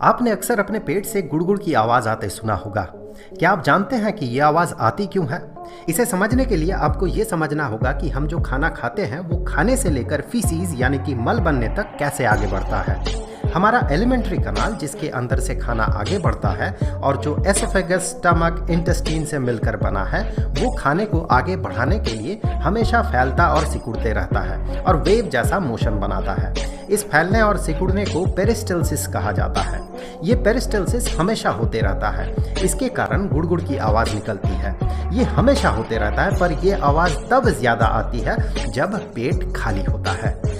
आपने अक्सर अपने पेट से गुड़गुड़ की आवाज़ आते सुना होगा। क्या आप जानते हैं कि ये आवाज़ आती क्यों है? इसे समझने के लिए आपको ये समझना होगा कि हम जो खाना खाते हैं वो खाने से लेकर फीसीज यानी कि मल बनने तक कैसे आगे बढ़ता है। हमारा एलिमेंट्री कनाल जिसके अंदर से खाना आगे बढ़ता है और जो एसोफेगस, स्टमक, इंटेस्टाइन से मिलकर बना है, वो खाने को आगे बढ़ाने के लिए हमेशा फैलता और सिकुड़ते रहता है और वेव जैसा मोशन बनाता है। इस फैलने और सिकुड़ने को पेरिस्टल्सिस कहा जाता है। ये पेरिस्टल्सिस हमेशा होते रहता है। इसके कारण गुड़गुड़ की आवाज़ निकलती है। ये हमेशा होते रहता है, पर यह आवाज़ तब ज़्यादा आती है जब पेट खाली होता है।